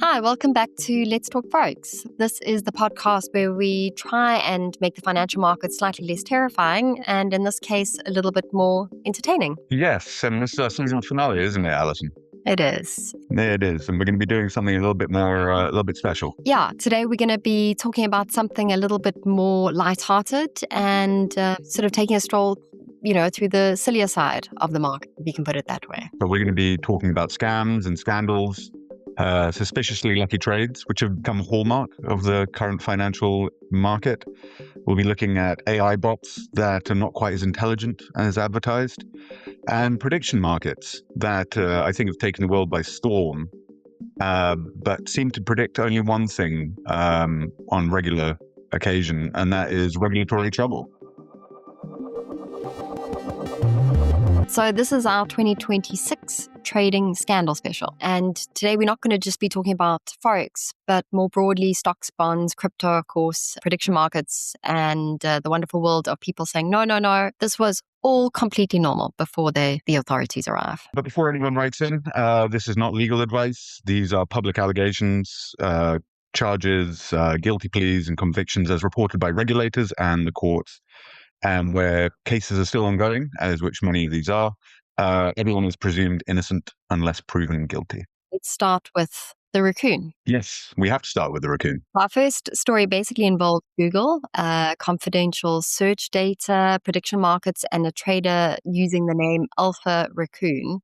Hi, welcome back to Let's Talk Forex. This is the podcast where we try and make the financial markets slightly less terrifying and, in this case, a little bit more entertaining. Yes, and this season finale, isn't it, Alison? It is. It is, and we're going to be doing something a little bit more, a little bit special. Yeah, today we're going to be talking about something a little bit more lighthearted and sort of taking a stroll, through the sillier side of the market, if you can put it that way. But we're going to be talking about scams and scandals, suspiciously lucky trades, which have become a hallmark of the current financial market. We'll be looking at AI bots that are not quite as intelligent as advertised, and prediction markets that I think have taken the world by storm, but seem to predict only one thing on regular occasion, and that is regulatory trouble. So this is our 2026 trading scandal special. And today we're not going to just be talking about Forex, but more broadly stocks, bonds, crypto, of course, prediction markets, and the wonderful world of people saying, no, this was all completely normal before the authorities arrive. But before anyone writes in, this is not legal advice. These are public allegations, charges, guilty pleas and convictions as reported by regulators and the courts. And where cases are still ongoing, as which many of these are, everyone is presumed innocent unless proven guilty. Let's start with the raccoon. Yes, we have to start with the raccoon. Our first story basically involved Google, confidential search data, prediction markets, and a trader using the name Alpha Raccoon,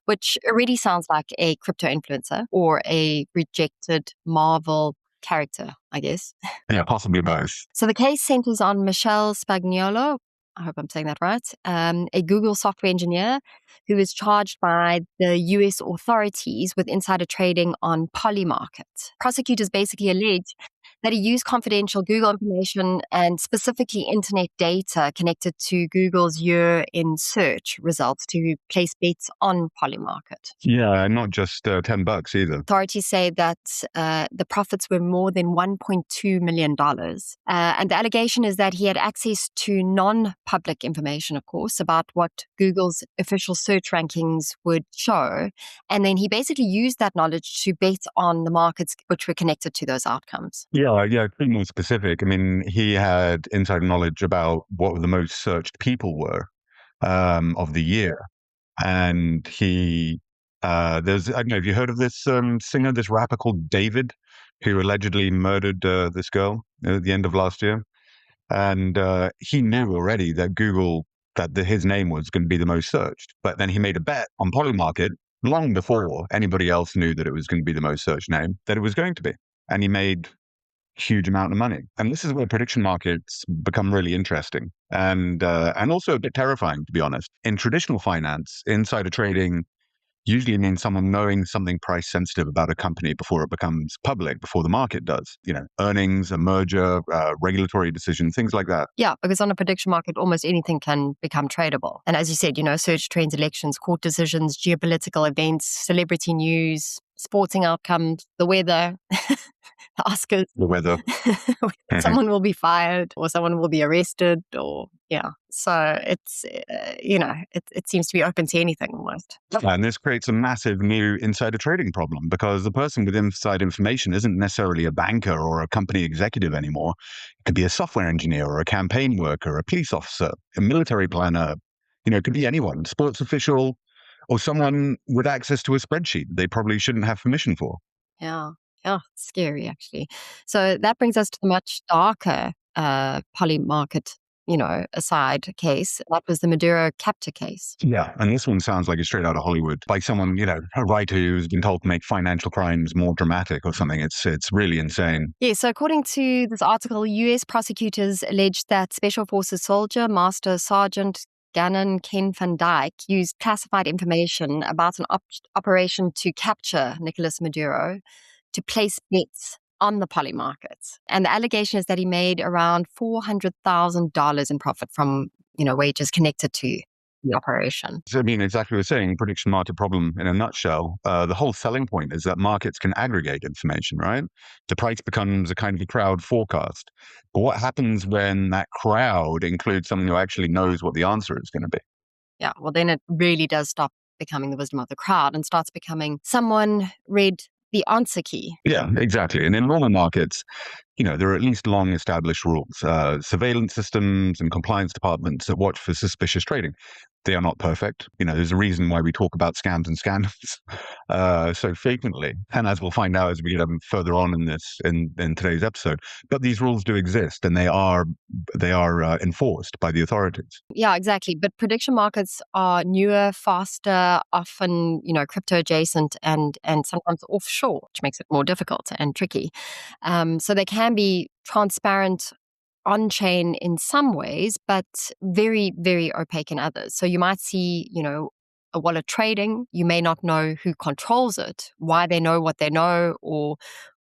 which already sounds like a crypto influencer or a rejected Marvel character, I guess. Yeah, possibly both. So the case centers on Michelle Spagnuolo, I hope I'm saying that right, a Google software engineer who was charged by the US authorities with insider trading on Polymarket. Prosecutors basically allege that he used confidential Google information and specifically internet data connected to Google's year-end search results to place bets on Polymarket. Yeah, not just $10 either. Authorities say that the profits were more than $1.2 million. And the allegation is that he had access to non-public information, of course, about what Google's official search rankings would show. And then he basically used that knowledge to bet on the markets which were connected to those outcomes. Yeah, to be more specific, I mean, he had insider knowledge about what the most searched people were of the year. And he, I don't know, have you heard of this singer, this rapper called David, who allegedly murdered this girl at the end of last year? And he knew already that his name was going to be the most searched. But then he made a bet on Polymarket long before anybody else knew that it was going to be the most searched name, that it was going to be. And he made huge amount of money. And this is where prediction markets become really interesting and also a bit terrifying, to be honest. In traditional finance, insider trading usually means someone knowing something price sensitive about a company before it becomes public, before the market does. Earnings, a merger, regulatory decision, things like that. Yeah, because on a prediction market, almost anything can become tradable. And as you said, search trends, elections, court decisions, geopolitical events, celebrity news, sporting outcomes, the weather, the Oscars. The weather. Someone will be fired or someone will be arrested So it's, it seems to be open to anything almost. And this creates a massive new insider trading problem because the person with inside information isn't necessarily a banker or a company executive anymore. It could be a software engineer or a campaign worker, a police officer, a military planner. It could be anyone, sports official, or someone with access to a spreadsheet they probably shouldn't have permission for. Yeah, scary actually. So that brings us to the much darker Polymarket, aside case. That was the Maduro capture case. Yeah, and this one sounds like it's straight out of Hollywood by someone, a writer who's been told to make financial crimes more dramatic or something. It's really insane. Yeah, so according to this article, US prosecutors alleged that Special Forces soldier, Master Sergeant Gannon Ken van Dyke used classified information about an operation to capture Nicolas Maduro to place bets on the Polymarket. And the allegation is that he made around $400,000 in profit from, wages connected to the operation. I mean, exactly what you're saying, prediction market problem in a nutshell. The whole selling point is that markets can aggregate information, right? The price becomes a kind of a crowd forecast. But what happens when that crowd includes someone who actually knows what the answer is going to be? Yeah, well, then it really does stop becoming the wisdom of the crowd and starts becoming someone read the answer key. Yeah, exactly. And in normal markets, there are at least long established rules, surveillance systems and compliance departments that watch for suspicious trading. They are not perfect. There's a reason why we talk about scams and scandals so frequently. And as we'll find out as we get further on in in today's episode, but these rules do exist and they are enforced by the authorities. Yeah, exactly. But prediction markets are newer, faster, often, crypto adjacent and sometimes offshore, which makes it more difficult and tricky. So they can be transparent on chain in some ways, but very, very opaque in others. So you might see, a wallet trading. You may not know who controls it, why they know what they know, or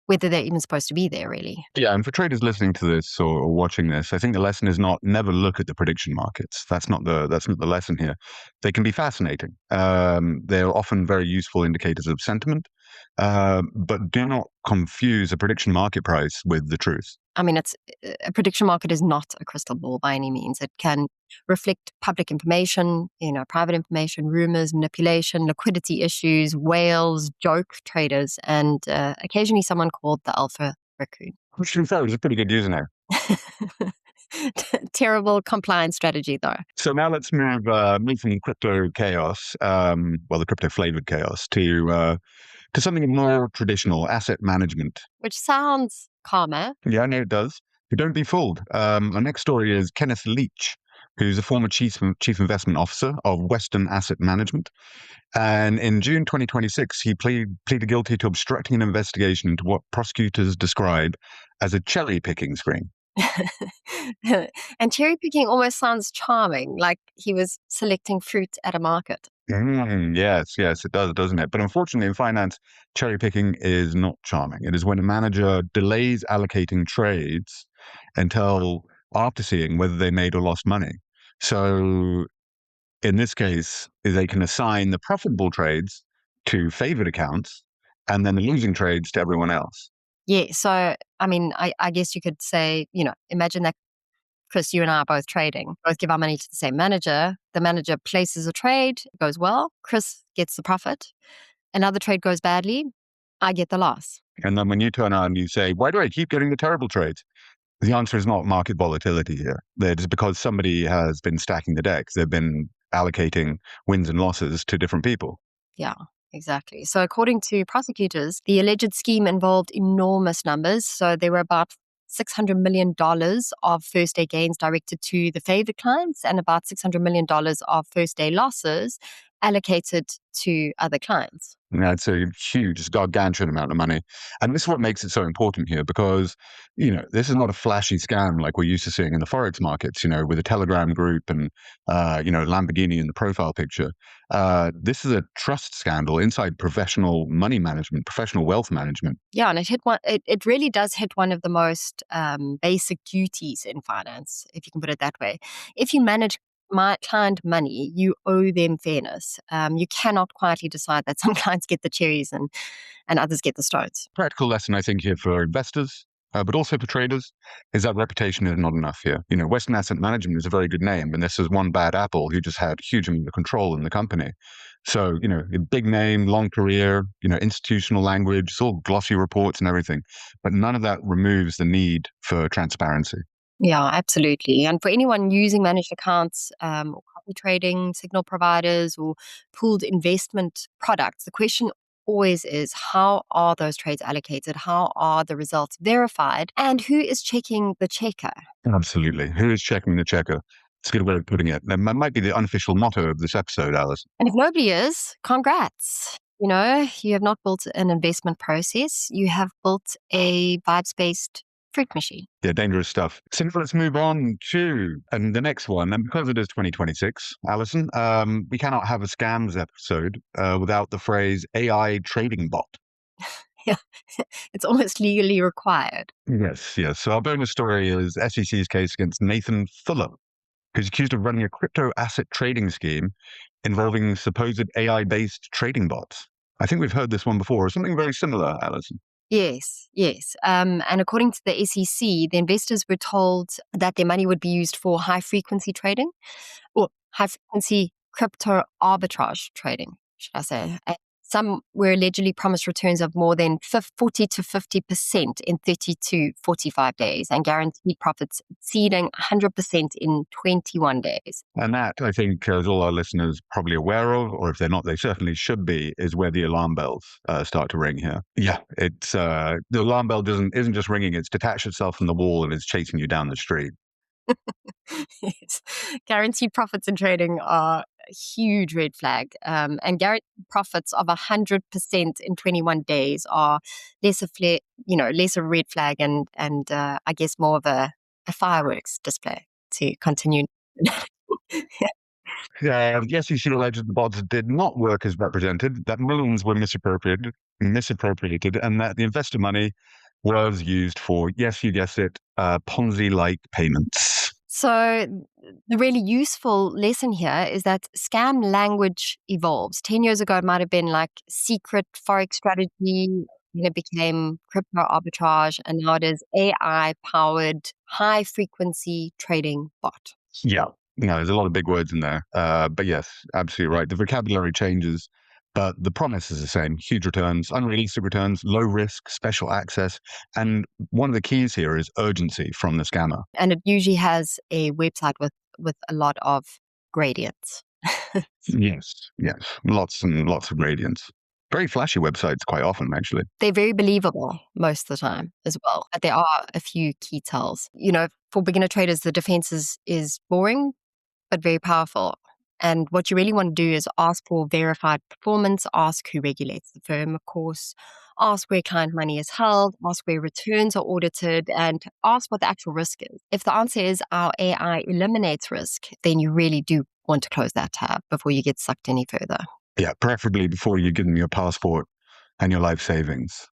whether they're even supposed to be there, really. Yeah, and for traders listening to this or watching this, I think the lesson is not never look at the prediction markets. That's not the lesson here. They can be fascinating. They're often very useful indicators of sentiment, but do not confuse a prediction market price with the truth. I mean, a prediction market is not a crystal ball by any means. It can reflect public information, private information, rumors, manipulation, liquidity issues, whales, joke traders, and occasionally someone called the alpha raccoon. Which, to be fair, is a pretty good username. Terrible compliance strategy, though. So now let's move from crypto chaos, the crypto flavored chaos, to something more traditional, asset management. Which sounds calmer. Yeah, I know it does. But don't be fooled. Our next story is Kenneth Leach, who's a former chief investment officer of Western Asset Management. And in June 2026, he pleaded guilty to obstructing an investigation into what prosecutors describe as a cherry picking scheme. And cherry picking almost sounds charming, like he was selecting fruit at a market. Yes, it does, doesn't it? But unfortunately, in finance, cherry picking is not charming. It is when a manager delays allocating trades until after seeing whether they made or lost money. So in this case, they can assign the profitable trades to favored accounts and then the losing trades to everyone else. Yeah. So, I mean, I guess you could say, imagine that, Chris, you and I are both trading, both give our money to the same manager. The manager places a trade, it goes well. Chris gets the profit. Another trade goes badly. I get the loss. And then when you turn out and you say, why do I keep getting the terrible trades? The answer is not market volatility here. It's because somebody has been stacking the decks. They've been allocating wins and losses to different people. Yeah, exactly. So according to prosecutors, the alleged scheme involved enormous numbers. So there were about $600 million of first day gains directed to the favored clients and about $600 million of first day losses allocated to other clients. That's a huge, gargantuan amount of money. And this is what makes it so important here because, this is not a flashy scam like we're used to seeing in the Forex markets, with a Telegram group and, Lamborghini in the profile picture. This is a trust scandal inside professional money management, professional wealth management. Yeah, and it really does hit one of the most basic duties in finance, if you can put it that way. If you manage my client money, you owe them fairness. You cannot quietly decide that some clients get the cherries and others get the stones. Practical lesson, I think, here for investors, but also for traders, is that reputation is not enough here. Western Asset Management is a very good name, and this is one bad apple who just had huge amount of control in the company. So, a big name, long career, institutional language, it's all glossy reports and everything, but none of that removes the need for transparency. Yeah, absolutely. And for anyone using managed accounts or copy trading, signal providers, or pooled investment products, the question always is, how are those trades allocated? How are the results verified? And who is checking the checker? Absolutely. Who is checking the checker? It's a good way of putting it. That might be the unofficial motto of this episode, Alice. And if nobody is, congrats. You have not built an investment process. You have built a vibes-based fruit machine. Yeah, dangerous stuff. So now let's move on to the next one. And because it is 2026, Alison, we cannot have a scams episode without the phrase AI trading bot. Yeah, it's almost legally required. Yes. So our bonus story is SEC's case against Nathan Fuller, who's accused of running a crypto asset trading scheme involving supposed AI-based trading bots. I think we've heard this one before, or something very similar, Alison. Yes. And according to the SEC, the investors were told that their money would be used for high-frequency trading or high-frequency crypto arbitrage trading, should I say. Some were allegedly promised returns of more than 40 to 50% in 30 to 45 days and guaranteed profits exceeding 100% in 21 days. And that, I think, as all our listeners probably aware of, or if they're not, they certainly should be, is where the alarm bells start to ring here. Yeah, it's the alarm bell isn't just ringing; it's detached itself from the wall and it's chasing you down the street. Yes. Guaranteed profits in trading are a huge red flag. And guaranteed profits of 100% in 21 days are less a red flag and I guess more of a fireworks display to continue. The SEC alleged the bonds did not work as represented, that millions were misappropriated, and that the investor money was used for, yes, you guessed it, Ponzi-like payments. So the really useful lesson here is that scam language evolves. 10 years ago, it might have been like secret Forex strategy, then it became crypto arbitrage, and now it is AI-powered high-frequency trading bot. Yeah, there's a lot of big words in there. But yes, absolutely right. The vocabulary changes, but the promise is the same. Huge returns, unrealistic returns, low risk, special access. And one of the keys here is urgency from the scammer. And it usually has a website with a lot of gradients. Yes, yes. Lots and lots of gradients. Very flashy websites quite often, actually. They're very believable most of the time as well. But there are a few key tells. For beginner traders, the defense is boring, but very powerful. And what you really want to do is ask for verified performance, ask who regulates the firm, of course, ask where client money is held, ask where returns are audited, and ask what the actual risk is. If the answer is our AI eliminates risk, then you really do want to close that tab before you get sucked any further. Yeah, preferably before you give them your passport and your life savings.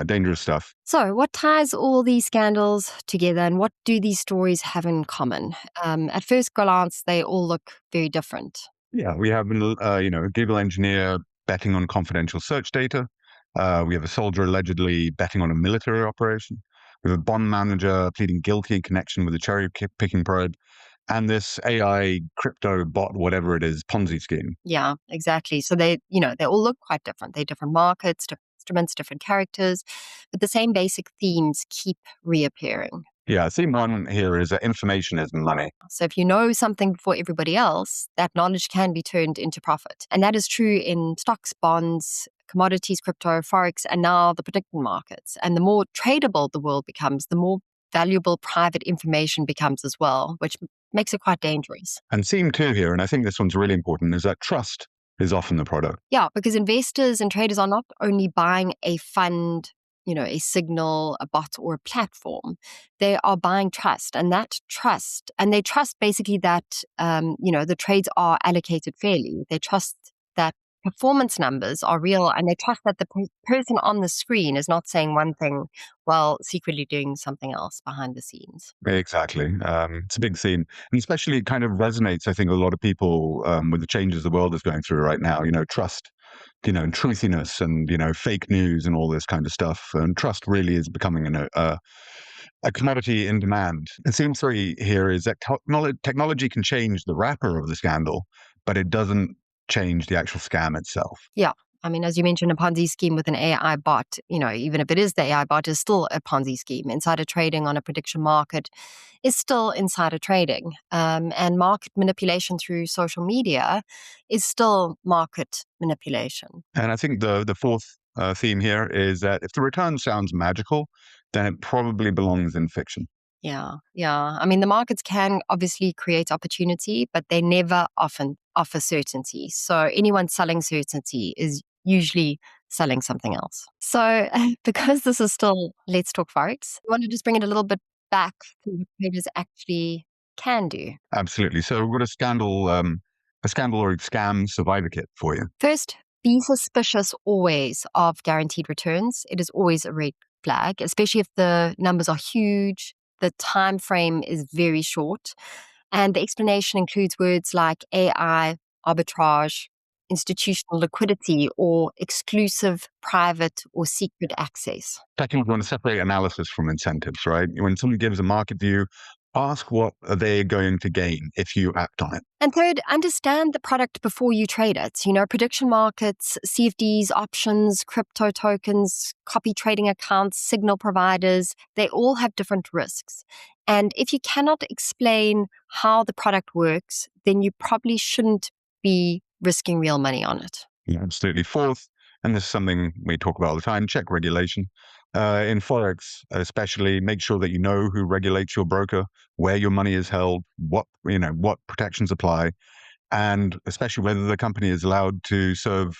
Dangerous stuff. So, what ties all these scandals together and what do these stories have in common? At first glance, they all look very different. Yeah, we have a Google engineer betting on confidential search data. We have a soldier allegedly betting on a military operation. We have a bond manager pleading guilty in connection with a cherry picking probe. And this AI crypto bot, whatever it is, Ponzi scheme. Yeah, exactly. So they all look quite different. They're different markets, different instruments, different characters, but the same basic themes keep reappearing. Yeah, theme one here is that information is money. So if you know something before everybody else, that knowledge can be turned into profit. And that is true in stocks, bonds, commodities, crypto, Forex, and now the prediction markets. And the more tradable the world becomes, the more valuable private information becomes as well, which makes it quite dangerous. And theme two here, and I think this one's really important, is that trust is often the product. Yeah, because investors and traders are not only buying a fund, a signal, a bot, or a platform. They are buying trust, and they trust basically that, the trades are allocated fairly. They trust that performance numbers are real, and they trust that the person on the screen is not saying one thing while secretly doing something else behind the scenes. Exactly. It's a big theme. And especially it kind of resonates, I think, with a lot of people with the changes the world is going through right now. Trust, and truthiness and, fake news and all this kind of stuff. And trust really is becoming a commodity in demand. And theme three here is that technology can change the wrapper of the scandal, but it doesn't change the actual scam itself. Yeah. I mean, as you mentioned, a Ponzi scheme with an AI bot, even if it is the AI bot, is still a Ponzi scheme. Insider trading on a prediction market is still insider trading. And market manipulation through social media is still market manipulation. And I think the fourth theme here is that if the return sounds magical, then it probably belongs in fiction. Yeah. I mean, the markets can obviously create opportunity, but they never often offer certainty. So anyone selling certainty is usually selling something else. So because this is still Let's Talk Forex, I want to just bring it a little bit back to what traders actually can do. Absolutely. So we've got a scandal or a scam survivor kit for you. First, be suspicious always of guaranteed returns. It is always a red flag, especially if the numbers are huge, the time frame is very short, and the explanation includes words like AI, arbitrage, institutional liquidity, or exclusive private or secret access. Second, we want to separate analysis from incentives, right? When someone gives a market view Ask what are they going to gain if you act on it. And third, understand the product before you trade it. Prediction markets, CFDs, options, crypto tokens, copy trading accounts, signal providers, they all have different risks. And if you cannot explain how the product works, then you probably shouldn't be risking real money on it. Yeah, absolutely. Fourth, and this is something we talk about all the time, check regulation. In Forex, especially, make sure that you know who regulates your broker, where your money is held, what protections apply, and especially whether the company is allowed to serve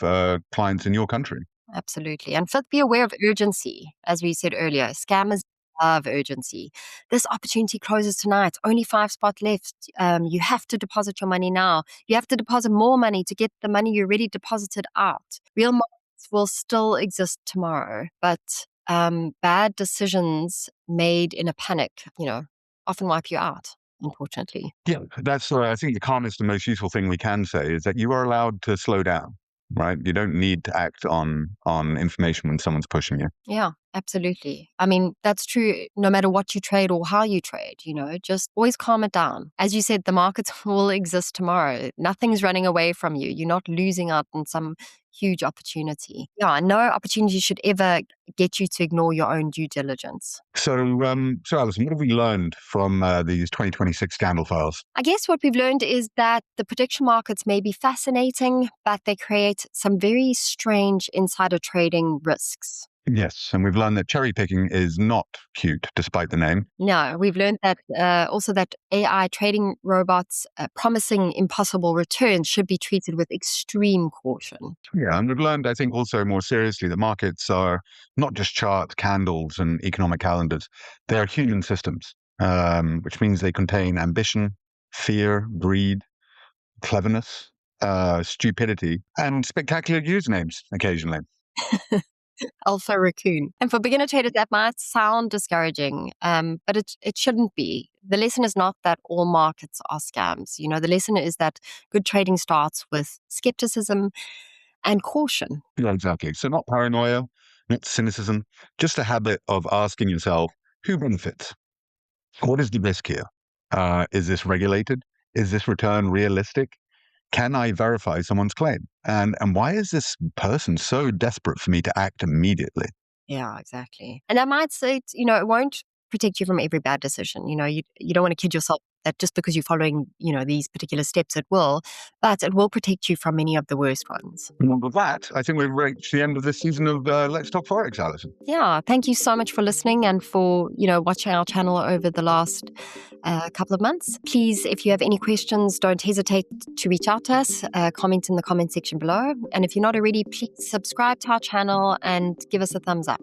clients in your country. Absolutely. And fifth, be aware of urgency. As we said earlier, scammers love urgency. This opportunity closes tonight. Only 5 spots left. You have to deposit your money now. You have to deposit more money to get the money you already deposited out. Real markets will still exist tomorrow, but bad decisions made in a panic, often wipe you out, unfortunately. Yeah, that's I think the calmest and most useful thing we can say is that you are allowed to slow down, right? You don't need to act on information when someone's pushing you. Yeah, absolutely. I mean, that's true no matter what you trade or how you trade, just always calm it down. As you said, the markets will exist tomorrow. Nothing's running away from you. You're not losing out on some huge opportunity. Yeah, no opportunity should ever get you to ignore your own due diligence. So Alison, what have we learned from these 2026 scandal files? I guess what we've learned is that the prediction markets may be fascinating, but they create some very strange insider trading risks. Yes, and we've learned that cherry picking is not cute, despite the name. No, we've learned that also that AI trading robots promising impossible returns should be treated with extreme caution. Yeah, and we've learned, I think, also more seriously that markets are not just charts, candles, and economic calendars. They are human systems, which means they contain ambition, fear, greed, cleverness, stupidity, and spectacular usernames occasionally. Alpha Raccoon. And for beginner traders, that might sound discouraging, but it shouldn't be. The lesson is not that all markets are scams. The lesson is that good trading starts with skepticism and caution. Yeah, exactly. So not paranoia, not cynicism, just a habit of asking yourself, who benefits? What is the risk here? Is this regulated? Is this return realistic? Can I verify someone's claim? And why is this person so desperate for me to act immediately? Yeah, exactly. And I might say, it won't protect you from every bad decision. You don't want to kid yourself that just because you're following, these particular steps, it will, but it will protect you from many of the worst ones. And with that, I think we've reached the end of this season of Let's Talk Forex, Alison. Yeah, thank you so much for listening and for, watching our channel over the last couple of months. Please, if you have any questions, don't hesitate to reach out to us, comment in the comment section below. And if you're not already, please subscribe to our channel and give us a thumbs up.